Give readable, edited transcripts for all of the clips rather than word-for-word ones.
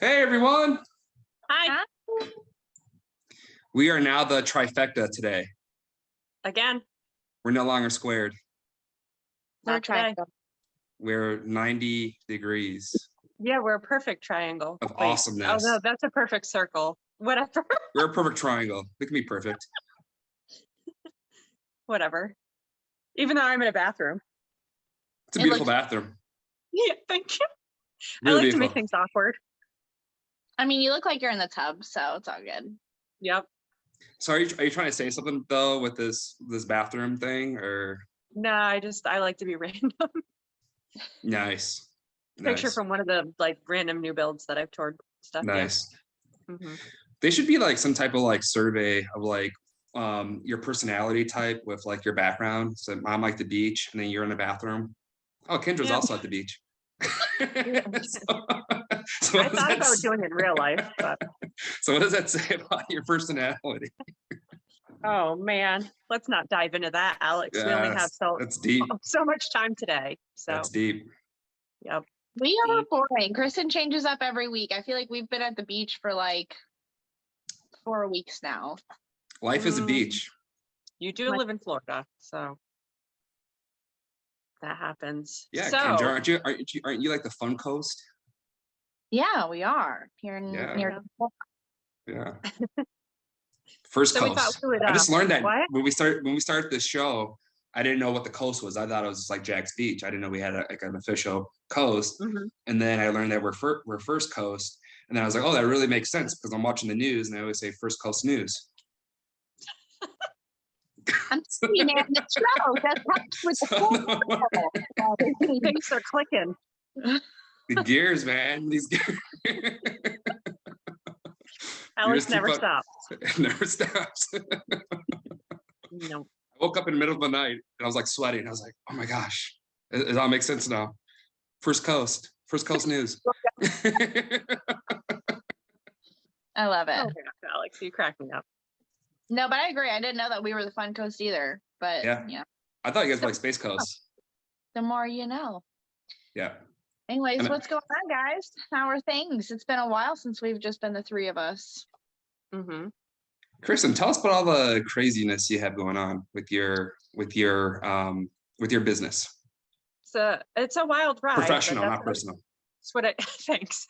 Hey everyone! Hi. We are now the trifecta today. Again. We're no longer squared. Not today. We're 90 degrees Yeah, we're a perfect triangle. of awesomeness. Oh no, that's a perfect circle. Whatever. We're a perfect triangle. We can be perfect. Whatever. Even though I'm in a bathroom. It's a beautiful bathroom. Yeah, thank you. Really I like beautiful. to make things awkward. I mean, you look like you're in the tub, so it's all good. Yep. So are you trying to say something though with this bathroom thing, or? No, I like to be random. Nice. Picture from one of the random new builds that I've toured stuff. Nice. Yeah. Mm-hmm. They should be some type of survey of your personality type with your background. So I'm the beach, and then you're in the bathroom. Oh, Kendra's also at the beach. So I thought about doing it in real life, but so what does that say about your personality? Oh man, let's not dive into that, Alex. Yes, we only have that's deep. So much time today. So that's deep. Yep. We are boring. Kristen changes up every week. I feel like we've been at the beach for 4 weeks now. Life is a beach. You do live in Florida, so that happens. Yeah, so, Kendra, aren't you like the fun coast? Yeah, we are here near. Yeah. First so coast. Would, I just learned that what? when we started this show. I didn't know what the coast was. I thought it was just Jack's Beach. I didn't know we had an official coast. Mm-hmm. And then I learned that we're First Coast. And then I was like, oh, that really makes sense because I'm watching the news and I always say First Coast News. I'm seeing man, the show. That's with the things are clicking. The gears, man. These gears. Alex never stops. It never stops. No. I woke up in the middle of the night and I was sweating. I was like, oh my gosh, it all makes sense now. First Coast News. I love it. Oh, Alex, you crack me up. No, but I agree. I didn't know that we were the fun coast either. But yeah. I thought you guys were Space Coast. The more you know. Yeah. Anyways, what's going on, guys? How are things? It's been a while since we've just been the three of us. Mm-hmm. Kristen, tell us about all the craziness you have going on with your business. So it's a wild ride. Professional, not personal. That's what thanks.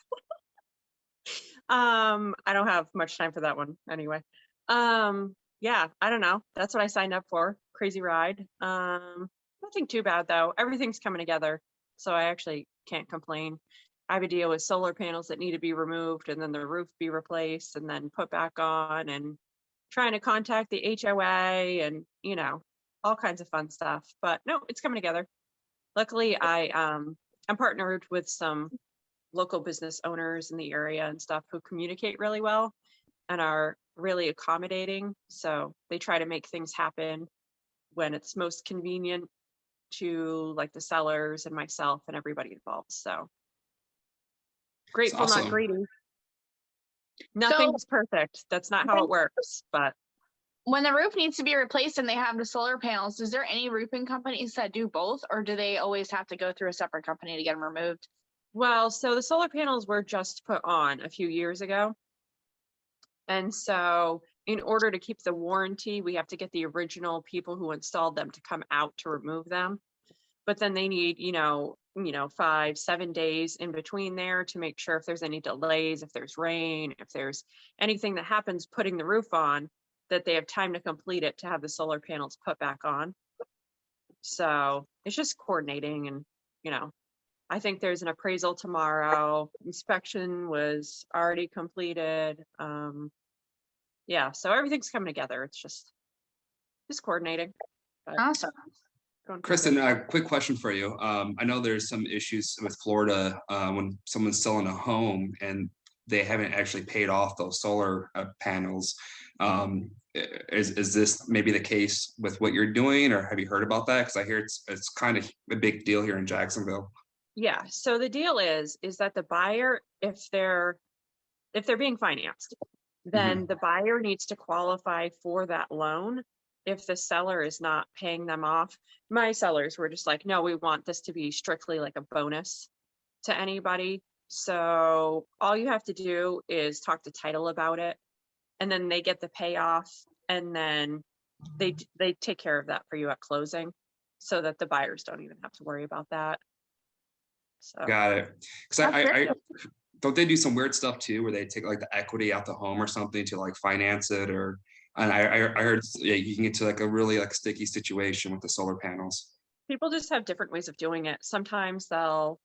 I don't have much time for that one anyway. Yeah, I don't know. That's what I signed up for. Crazy ride. Nothing too bad though. Everything's coming together. So I actually can't complain. I have a deal with solar panels that need to be removed and then the roof be replaced and then put back on, and trying to contact the HOA and, all kinds of fun stuff. But no, it's coming together. Luckily, I'm partnered with some local business owners in the area and stuff who communicate really well and are really accommodating. So they try to make things happen when it's most convenient to the sellers and myself and everybody involved. So grateful, awesome. Not greedy. Nothing's perfect. That's not how it works. But when the roof needs to be replaced and they have the solar panels, is there any roofing companies that do both, or do they always have to go through a separate company to get them removed? Well, so the solar panels were just put on a few years ago. And so in order to keep the warranty, we have to get the original people who installed them to come out to remove them. But then they need, 5-7 days in between there to make sure if there's any delays, if there's rain, if there's anything that happens putting the roof on, that they have time to complete it to have the solar panels put back on. So it's just coordinating and, I think there's an appraisal tomorrow. Inspection was already completed. Yeah, so everything's coming together. It's just coordinating. But awesome. Kristen, a quick question for you. I know there's some issues with Florida when someone's selling a home and they haven't actually paid off those solar panels. Is this maybe the case with what you're doing, or have you heard about that? Because I hear it's kind of a big deal here in Jacksonville. Yeah. So the deal is that the buyer, if they're being financed, then the buyer needs to qualify for that loan. If the seller is not paying them off, my sellers were just like, no, we want this to be strictly like a bonus to anybody. So all you have to do is talk to title about it, and then they get the payoff, and then they take care of that for you at closing, so that the buyers don't even have to worry about that. So Got it. Because That's I don't they do some weird stuff too, where they take like the equity out the home or something to like finance it, or and I heard yeah, you can get to like a really like sticky situation with the solar panels. people just have different ways of doing it. Sometimes they'll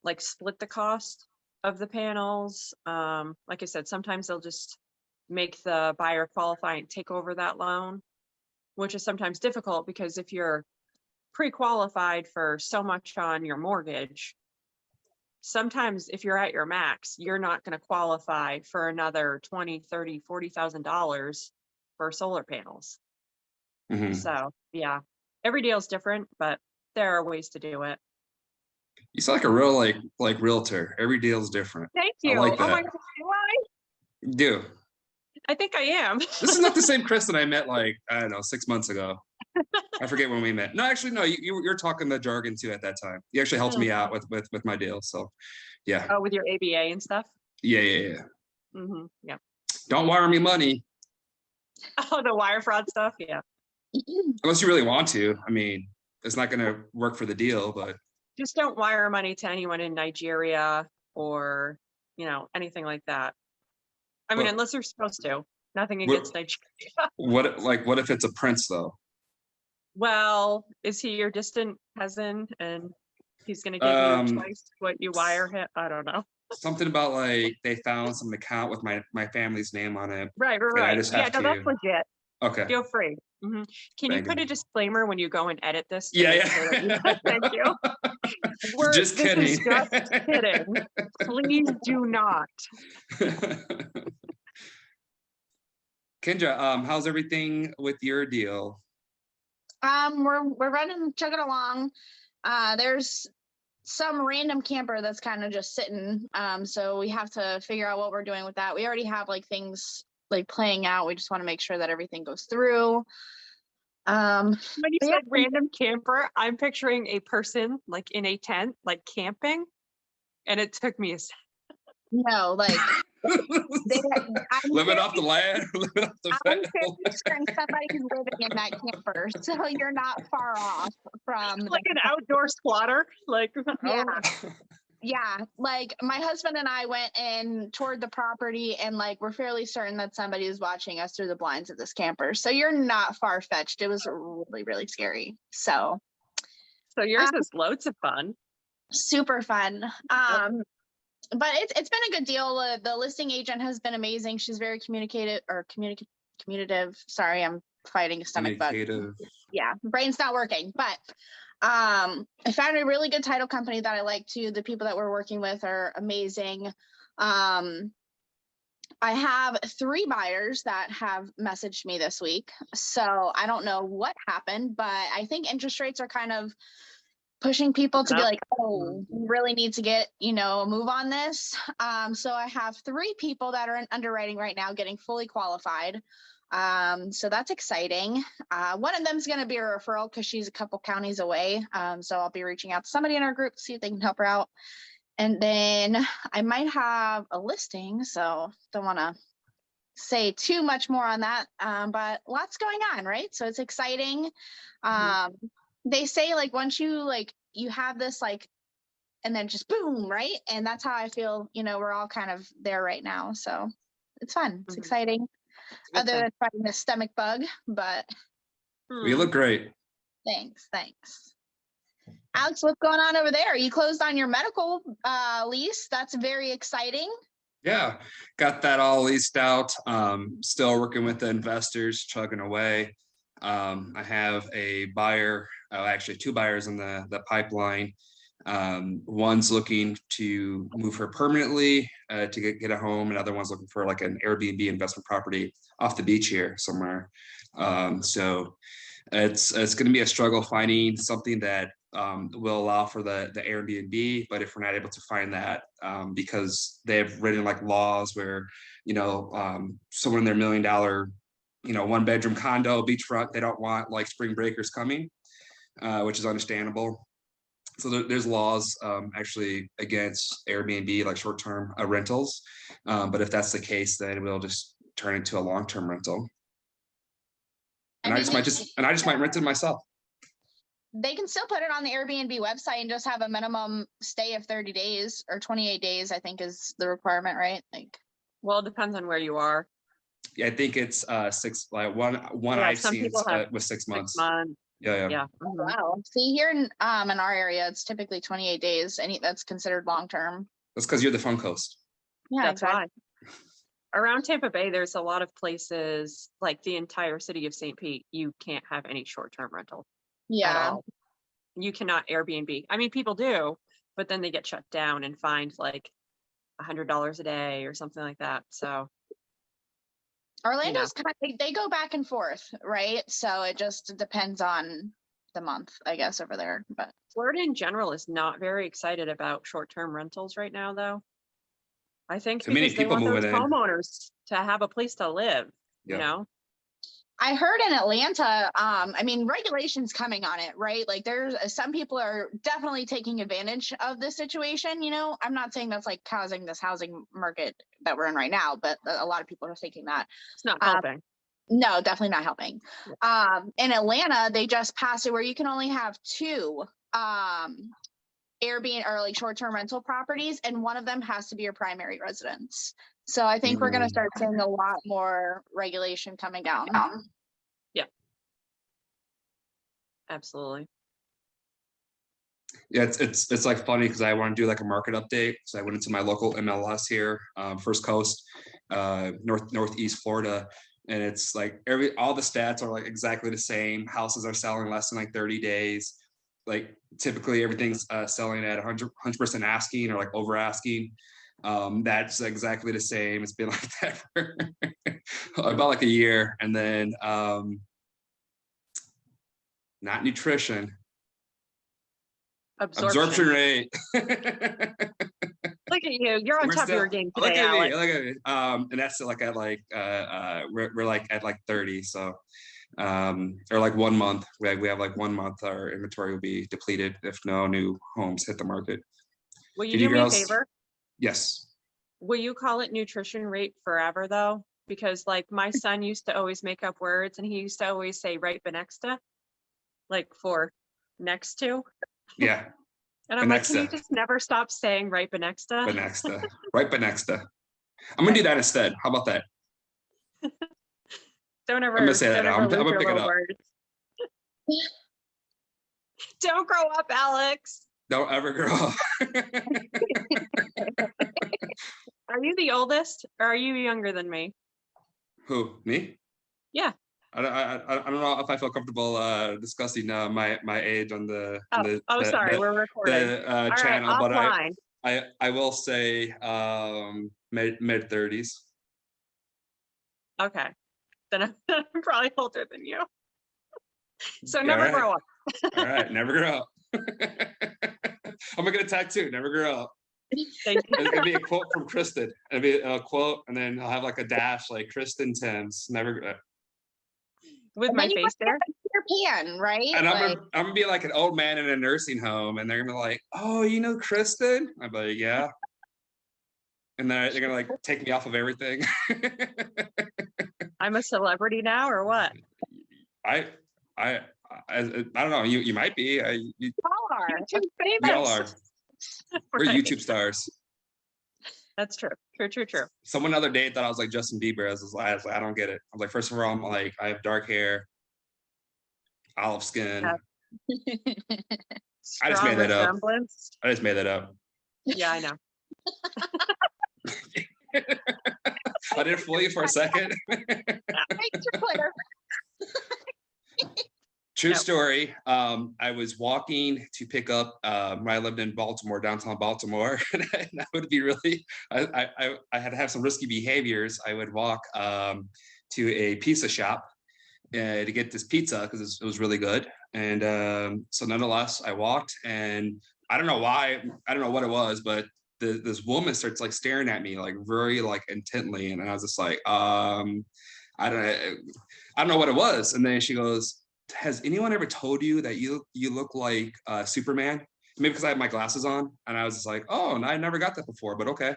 like split the cost of the panels. Like I said, sometimes they'll just make the buyer qualify and take over that loan, which is sometimes difficult because if you're pre-qualified for so much on your mortgage, sometimes if you're at your max, you're not going to qualify for another 20, 30, $40,000 for solar panels. Mhm. So yeah, every deal is different, but there are ways to do it. You sound like a real like realtor. Every deal is different. Thank I you. like Oh my that. God, do I? Do. I think I am. This is not the same Chris that I met like, I don't know, 6 months ago. I forget when we met. No, actually, no, you're talking the jargon too at that time. You actually helped me out with my deal. So yeah. Oh, with your ABA and stuff. Yeah. Yeah. Don't wire me money Oh, the wire fraud stuff. Yeah. unless you really want to. I mean, it's not gonna work for the deal, but Just don't wire money to anyone in Nigeria or, anything like that. I mean, but unless you're supposed to. Nothing what against Nigeria. what if it's a prince though? Well, is he your distant cousin and he's going to give you Um, twice what you wire him? I don't know. something about like they found some account with my family's name on it, Right. and I Right. just Yeah, have no, that's to. legit. Okay, Feel free. Can you thank put a you. disclaimer when you go and edit this to Yeah, make sure that you thank you? Just This kidding. is just kidding. Please do not. Kendra, how's everything with your deal? we're running, chugging along. There's some random camper that's kind of just sitting. So we have to figure out what we're doing with that. We already have like things like playing out. We just want to make sure that everything goes through. When you But said yeah, random camper, I'm picturing a person like in a tent, like camping. And it took me a second. no, like Living off the land, living off the I'm family. picturing somebody who's living in that camper, so you're not far off from Like an outdoor squatter. Like, yeah. oh. Yeah, like my husband and I went and toured the property, and like we're fairly certain that somebody is watching us through the blinds of this camper. So you're not far fetched. It was really, really scary. So Yours is loads of fun. super fun. But it's been a good deal. The listing agent has been amazing. She's very communicative. Sorry, I'm fighting a stomach bug. Yeah, brain's not working. But I found a really good title company that I like too. The people that we're working with are amazing. I have 3 buyers that have messaged me this week. So I don't know what happened, but I think interest rates are kind of pushing people to be like, oh, we really need to get, a move on this. So I have 3 people that are in underwriting right now getting fully qualified. So that's exciting. One of them is going to be a referral because she's a couple counties away. So I'll be reaching out to somebody in our group to see if they can help her out. And then I might have a listing, so don't want to say too much more on that. But lots going on, right? So it's exciting. They say like once you have this and then just boom, right? And that's how I feel, we're all kind of there right now. So it's fun. It's exciting. Other than fighting the stomach bug, but You look great. Thanks. Alex, what's going on over there? You closed on your medical lease. That's very exciting. Yeah, got that all leased out. Still working with the investors, chugging away. I have a buyer, actually 2 buyers in the pipeline. One's looking to move her permanently to get a home. Another one's looking for like an Airbnb investment property off the beach here somewhere. So it's going to be a struggle finding something that will allow for the Airbnb. But if we're not able to find that, because they have written like laws where, someone in their $1 million, 1-bedroom condo, beachfront, they don't want like spring breakers coming, which is understandable. So there's laws actually against Airbnb, like short-term rentals. But if that's the case, then we'll just turn into a long-term rental. And I just might rent it myself. They can still put it on the Airbnb website and just have a minimum stay of 30 days or 28 days, I think is the requirement, right? Like, well, it depends on where you are. Yeah, I think it's six. Like one Yeah, I've some seen people have was 6 months. 6 months. Yeah. Yeah. oh, wow. See, here in our area, it's typically 28 days, and that's considered long term. That's because you're the phone coast. Yeah, That's exactly. why. Around Tampa Bay, there's a lot of places, like the entire city of St. Pete, you can't have any short-term rental at Yeah. all. You cannot Airbnb. I mean, people do, but then they get shut down and fined like $100 a day or something like that. So Orlando's kind of, they go back and forth, right? So it just depends on the month, I guess, over there. But Florida in general is not very excited about short-term rentals right now, though. I think Too many because they people want those moving in. homeowners to have a place to live, Yeah. you know? I heard in Atlanta, I mean, regulations coming on it, right? Like there's some people are definitely taking advantage of this situation. You know, I'm not saying that's like causing this housing market that we're in right now, but a lot of people are thinking that. It's not helping. No, definitely not helping. In Atlanta, they just passed it where you can only have 2 Airbnb or like short-term rental properties, and one of them has to be your primary residence. So I think we're going to start seeing a lot more regulation coming down. Yeah. Absolutely. Yeah, it's like funny because I want to do like a market update. So I went into my local MLS here, First Coast, Northeast Florida, and it's like all the stats are like exactly the same. Houses are selling less than like 30 days. Like typically everything's selling at 100% asking or like over asking. That's exactly the same. It's been like that for about like a year. And then not nutrition. Absorption rate. Look at you. You're on top of your game today, Alex. Look at me. And that's like at like we're like at like 30. So or like 1 month. We have like 1 month our inventory will be depleted if no new homes hit the market. Will you do me a favor? Yes. Will you call it nutrition rate forever though? Because like my son used to always make up words and he used to always say right benexta, like for next to. Yeah. And I'm like, can you just never stop saying right benexta? Benexta. Right benexta. I'm gonna do that instead. How about that? Don't ever. I'm gonna say that. I'm gonna pick it up. Don't grow up, Alex. Don't ever grow up. Are you the oldest or are you younger than me? Who, me? Yeah. I don't know if I feel comfortable discussing my age on the sorry, we're recording the channel, right, but I will say mid 30s. Okay, then I'm probably older than you. So never grow up. All right, never grow up. I'm gonna get a tattoo. Never grow up. It'd be a quote from Kristen. It'd be a quote, and then I'll have like a dash, like Kristen Timms. Never. With my face there. European, right? And I'm gonna be like an old man in a nursing home, and they're gonna be like, "Oh, you know Kristen?" I'm like, "Yeah." And then they're gonna like take me off of everything. I'm a celebrity now, or what? I don't know. You might be. You all are. We all are. We're Right. YouTube stars. That's true. True. Someone the other day thought I was like Justin Bieber. I was like, I don't get it. I was like, first of all, I'm like, I have dark hair, olive skin. I just made that up. I just made that up. Yeah, I know. I didn't fool you for a second. True story. I was walking to pick up when I lived in Baltimore, downtown Baltimore, and I would be really, I had to have some risky behaviors. I would walk to a pizza shop to get this pizza because it was really good. And so nonetheless, I walked, and I don't know why, I don't know what it was, but this woman starts like staring at me like very like intently, and I was just like, I don't know what it was. And then she goes, "Has anyone ever told you that you look like Superman?" maybe because I had my glasses on, and I was just like, oh, and I never got that before, but okay.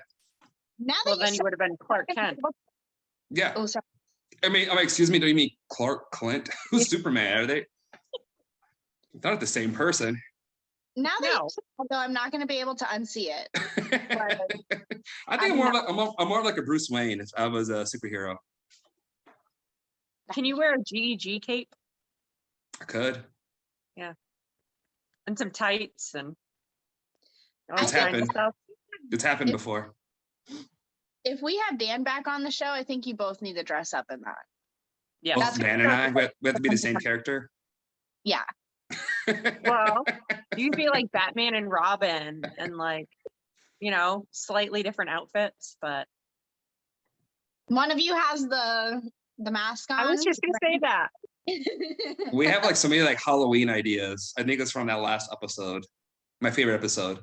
Now that Well, then you would have been Clark Kent. Yeah. Oh, sorry. I mean, excuse me, do you mean Clark Clint? Who's Superman? Are they not the same person? Now that you No. said that, though, I'm not going to be able to unsee it. I think I'm more like a Bruce Wayne if I was a superhero. Can you wear a GEG cape I could. and some tights and all It's kinds of happened. stuff? It's happened before. If we have Dan back on the show, I think you both need to dress up in that. Yeah. Both That's- Dan and I, we have to be the same character. Yeah. Well, you'd be like Batman and Robin and like, slightly different outfits, but One of you has the mask on. I was just gonna say that. We have like so many like Halloween ideas. I think it's from that last episode, my favorite episode.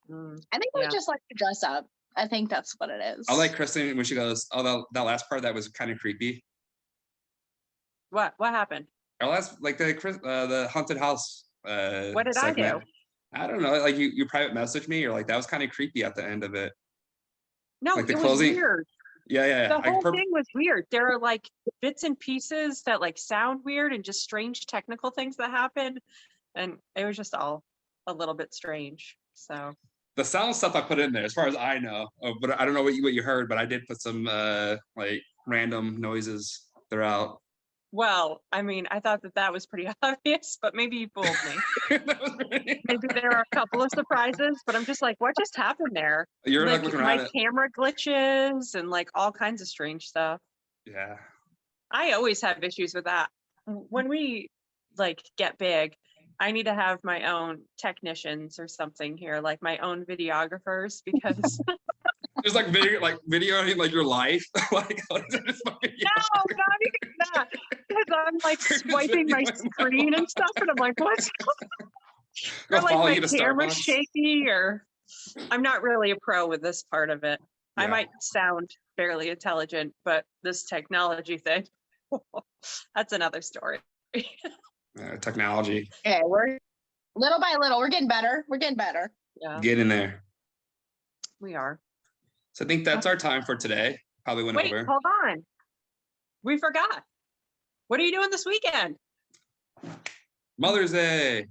Mm. I think we Yeah. just like to dress up. I think that's what it is. I like Kristen when she goes, "Oh, that last part that was kind of creepy." What happened? Our last like the haunted house. What did I segment. do? I don't know. Like you private messaged me, or like that was kind of creepy at the end of it. No, Like the it was closing- weird. Yeah. The whole thing was weird. There are like bits and pieces that like sound weird and just strange technical things that happen. And it was just all a little bit strange. So The sound stuff I put in there, as far as I know, but I don't know what you heard, but I did put some like random noises throughout. well, I mean, I thought that was pretty obvious, but maybe you fooled me. That was really- Maybe there are a couple of surprises, but I'm just like, what just happened there? You're like Like looking my around. camera glitches and like all kinds of strange stuff. Yeah. I always have issues with that. When we like get big, I need to have my own technicians or something here, like my own videographers, because There's like videoing like your life. Like what is it? no, not even that. Because I'm like swiping my screen and stuff, and I'm like, what's going on? They'll Or like follow my you to camera's Starbucks. shaky, or I'm not really a pro with this part of it. I Yeah. might sound fairly intelligent, but this technology thing, that's another story. Technology. Okay, we're little by little, we're getting better. We're getting better. Yeah, Get in there. we are. So I think that's our time for today. Probably went Wait, over. hold on. We forgot. What are you doing this weekend? Mother's Day.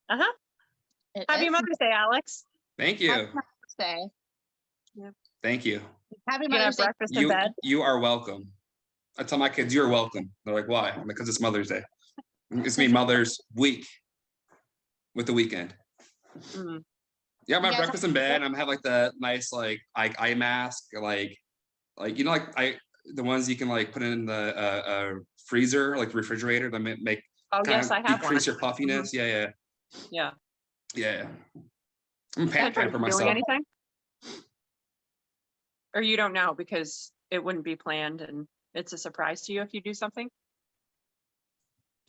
It Happy is Mother's Day, Alex. Thank Happy you. Mother's Day. Thank you. Happy You gonna Mother's have Day. breakfast in bed? You are welcome. I tell my kids, you're welcome. They're like, why? I'm like, because it's Mother's Day. It's me Mother's Week with the weekend. Mm. Yeah, I'm You at guys breakfast in bed. I'm have like the nice like eye mask, like the ones you can like put in the freezer, like refrigerator to make Oh, kind yes, of I have one. decrease your puffiness. Yeah. Yeah. I'm Kendra, pamper you myself. doing anything? Or you don't know because it wouldn't be planned and it's a surprise to you if you do something?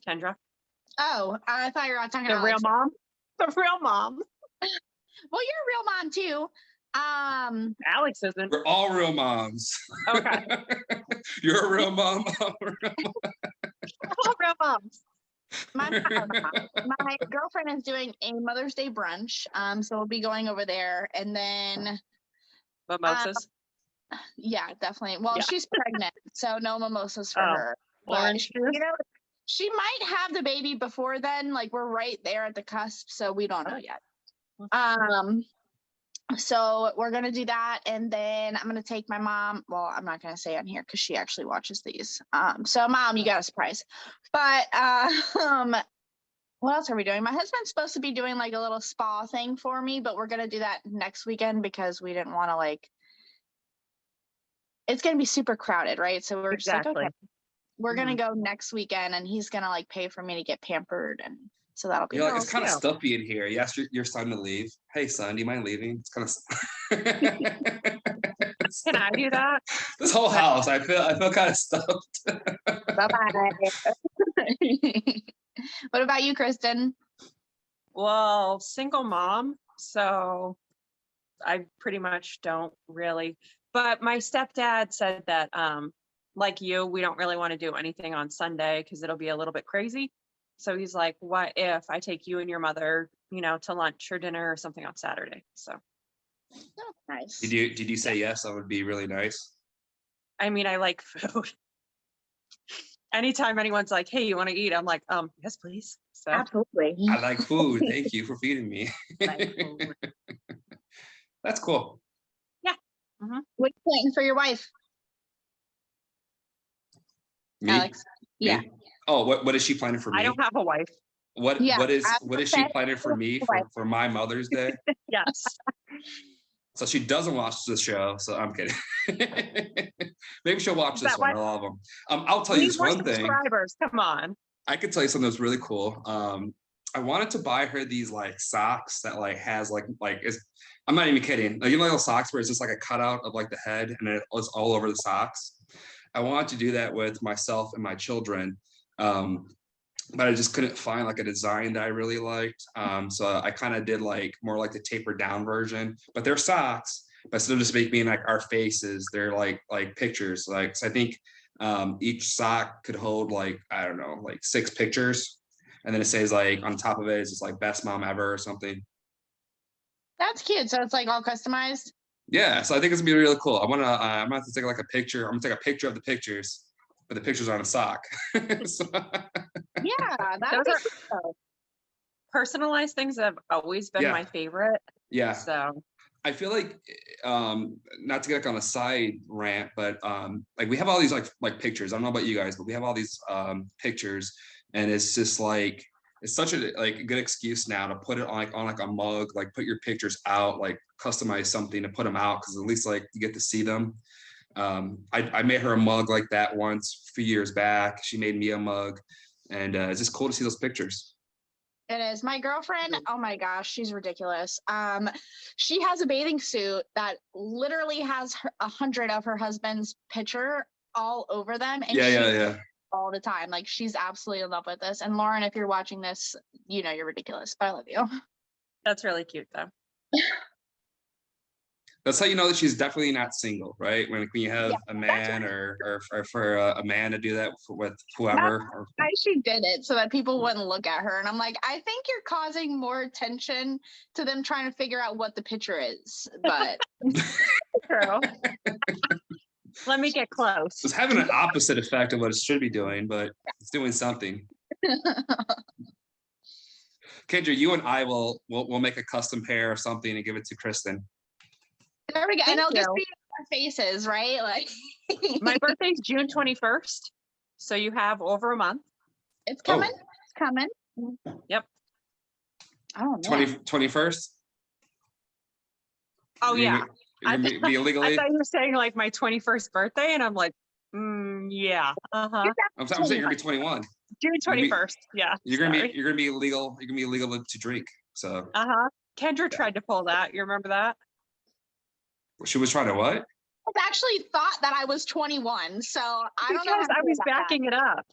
Kendra? Oh, I thought you were talking The about real mom? The real mom. Well, you're a real mom too. Alex isn't. We're all real moms. Okay. You're a real mom. I'm a real mom. All real moms. my girlfriend is doing a Mother's Day brunch. So we'll be going over there, and then Mimosas. yeah, definitely. Well, Yeah. she's pregnant, so no mimosas for Oh, her. But Orange juice. she might have the baby before then. Like we're right there at the cusp, so we don't know yet. So we're gonna do that, and then I'm gonna take my mom. Well, I'm not gonna say on here because she actually watches these. So mom, you got a surprise. But what else are we doing? My husband's supposed to be doing like a little spa thing for me, but we're gonna do that next weekend because we didn't want to like. It's gonna be super crowded, right? So we're just like, Exactly. okay, we're gonna go next weekend, and he's gonna like pay for me to get pampered, and so that'll be. You're like, Oh, it's kind of cute. stuffy in here. You asked your son to leave. Hey, son, do you mind leaving? It's kind of. Can I do that? This whole house, I feel kind of stuffed. Bye-bye. What about you, Kristen? Well, single mom, so I pretty much don't really. But my stepdad said that, like you, we don't really want to do anything on Sunday because it'll be a little bit crazy. So he's like, what if I take you and your mother to lunch or dinner or something on Saturday. So, Oh, nice. Did you say yes? That would be really nice. I mean, I like food. Anytime anyone's like, "Hey, you want to eat?" I'm like, yes, please. So Absolutely. I like food. Thank you for feeding me. like food. That's cool. Yeah. Mm-hmm. What are you planning for your wife, Me? Alex? Yeah. Me? Oh, what is she planning for me? I don't have a wife. What Yeah, what is I what was is she gonna say, planning for me wife. for my Mother's Day? Yes. So she doesn't watch the show, so I'm kidding. Maybe she'll watch Is this that one. why I love them. I'll tell we you need this more one thing. subscribers? Come on. I could tell you something that's really cool. I wanted to buy her these like socks that like has like it's, I'm not even kidding. Like, you know, those socks where it's just like a cutout of like the head and it's all over the socks. I wanted to do that with myself and my children. But I just couldn't find like a design that I really liked. So I kind of did like more like the tapered down version, but they're socks, but still just being like our faces. They're like pictures. Like, so I think each sock could hold like, I don't know, like 6 pictures. And then it says like on top of it is just like best mom ever or something. That's cute. So it's like all customized. Yeah. So I think it's gonna be really cool. I'm gonna have to take like a picture. I'm gonna take a picture of the pictures, but the pictures are on a sock. So, Yeah, that'd Those be are cool. personalized things that have always been Yeah. my favorite. yeah. So I feel like not to get like on a side rant, but like we have all these like pictures. I don't know about you guys, but we have all these pictures, and it's just like it's such a like a good excuse now to put it on like a mug, like put your pictures out, like customize something to put them out because at least like you get to see them. I made her a mug like that once a few years back. She made me a mug, and it's just cool to see those pictures. It is. My girlfriend, oh my gosh, she's ridiculous. She has a bathing suit that literally has 100 of her husband's picture all over them, and Yeah. all the time. Like, she's absolutely in love with this. And Lauren, if you're watching this, you know you're ridiculous, but I love you. that's really cute, though. That's how you know that she's definitely not single, right? When you have a man or for a man to do that with whoever. Why she did it so that people wouldn't look at her. And I'm like, I think you're causing more attention to them trying to figure out what the picture is. But True. Let me get close. It's having an opposite effect of what it should be doing, but it's doing something. Kendra, you and I we'll make a custom pair or something and give it to Kristen. there we go. Thank and it'll just you. be our faces, right? Like, My birthday's June 21st, so you have over a month. it's coming. It's coming. Yep. Oh, man. 21st? Oh, yeah. You're gonna be I illegally? thought you were saying like my 21st birthday, and I'm like, yeah. Uh-huh. I'm saying you're gonna be 21. June 21st. Yeah. You're gonna be legal. You're gonna be illegal to drink. So. Uh-huh. Kendra tried to pull that. You remember that? She was trying to what? I actually thought that I was 21, so I don't know. Because I was backing it up.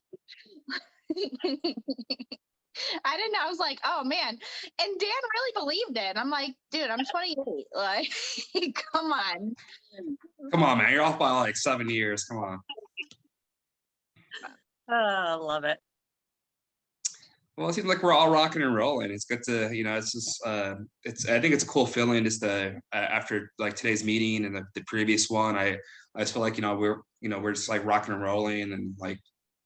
I didn't know. I was like, oh man. And Dan really believed it. I'm like, dude, I'm 28. Like, come on. Come on, man. You're off by like 7 years. Come on. Oh, love it. Well, it seems like we're all rocking and rolling. It's good to, it's just, I think it's a cool feeling just to, after like today's meeting and the previous one, I just feel like, we're just like rocking and rolling and like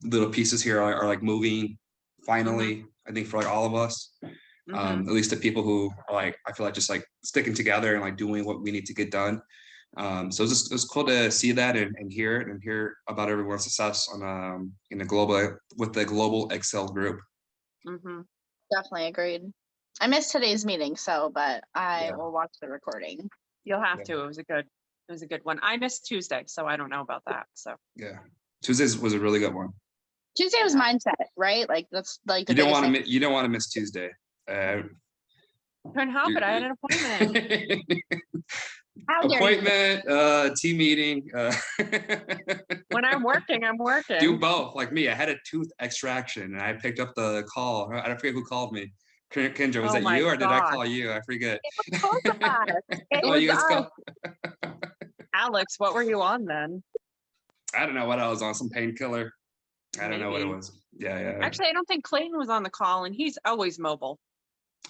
little pieces here are like moving finally, I think for like all of us, at least the people who are like, I feel like just like sticking together and like doing what we need to get done. So it's cool to see that and hear it and hear about everyone's success on, with the global Excel group. Definitely agreed. I missed today's meeting, but I will watch the recording. You'll have to. It was a good one. I missed Tuesday, so I don't know about that. So yeah, Tuesdays was a really good one. Tuesday was mindset, right? Like that's like the you don't want to miss Tuesday. Couldn't help it. I had an appointment. Team meeting. When I'm working, I'm working. Do both. Like me, I had a tooth extraction and I picked up the call. I forget who called me. Kendra, was that you or did I call you? I forget. It was both of us. Alex, what were you on then? I don't know what I was on. Some painkiller. I don't know what it was. Yeah. Actually, I don't think Clayton was on the call, and he's always mobile.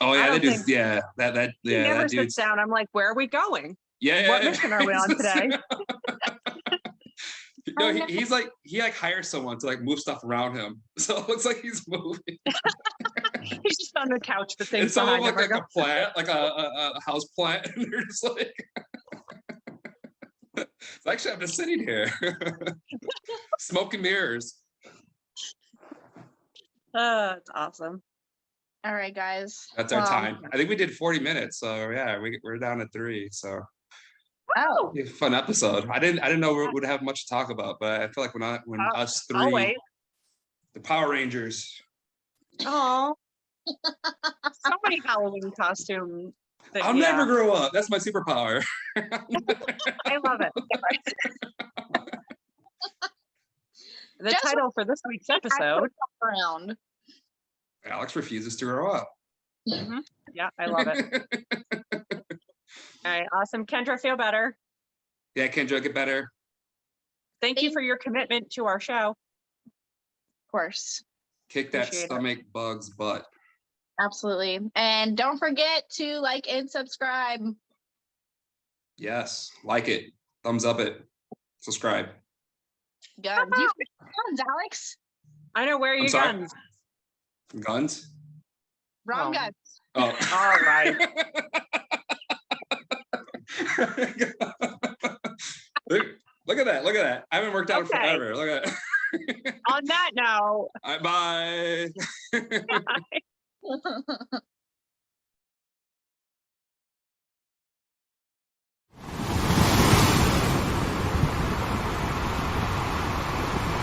Oh yeah, I that don't dude's that He yeah never that sits dude's down. I'm like, where are we going? yeah. What mission are we on today? No, he's like he like hires someone to like move stuff around him, so it looks like he's moving. He's just on the couch, but And things some of behind them him like are a plant, like a house plant, and they're just like, actually, I'm just sitting here, smoke and mirrors. It's awesome. All right, guys. That's our time. I think we did 40 minutes, so yeah, we're down to 3. So Oh, fun episode. I didn't know we would have much to talk about, but I feel like when us 3, Always. the Power Rangers. Oh, so many Halloween costumes. I'll never grow up. That's my superpower. I love it. The Just title for this week's episode. around. Alex refuses to grow up. Mhm. Yeah, I love it. All right, awesome. Kendra, feel better. Yeah, Kendra, get better. Thank you for your commitment to our show. Of course. Kick that Appreciate it. stomach bug's butt. Absolutely. And don't forget to like and subscribe. Yes, like it, thumbs up it, subscribe. Guns. You guns, Alex. I know, where are I'm your sorry? guns? Guns. Wrong Oh. guns. Oh. All right. Look at that. Look at that. I haven't worked out Okay. forever. Look at that. On that note. Bye. Bye.